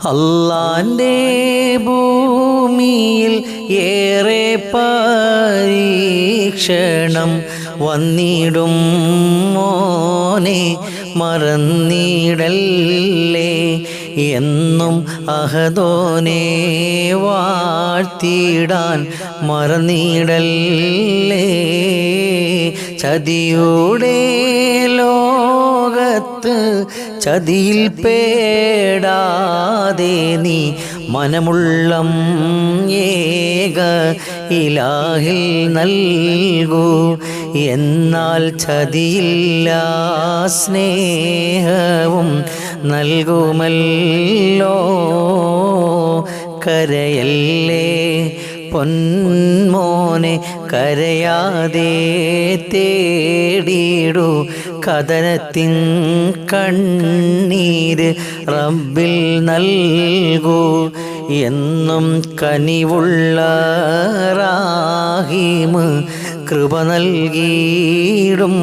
അല്ലാന്റെ ഭൂമിയിൽ ഏറെ പരീക്ഷണം വന്നിടും മോനെ മറന്നിടല്ലേ എന്നും അഹദോനെ വാഴ്ത്തിടാൻ മറന്നിടല്ലേ. ചതിയുടെ ലോകത്ത് ചതിയിൽ പേടാതെ നീ മനമുള്ളം ഏക ഇലാഹിൽ നൽകൂ. എന്നാൽ ചതിയില്ല സ്നേഹവും നൽകുമല്ലോ. കരയല്ലേ പൊന്മോനെ കരയാതെ തേടിടൂ കഥനത്തിൻ കണ്ണീര് റബ്ബിൽ നൽകൂ. എന്നും കനിവുള്ള റാഹിം കൃപ നൽകിയിടും.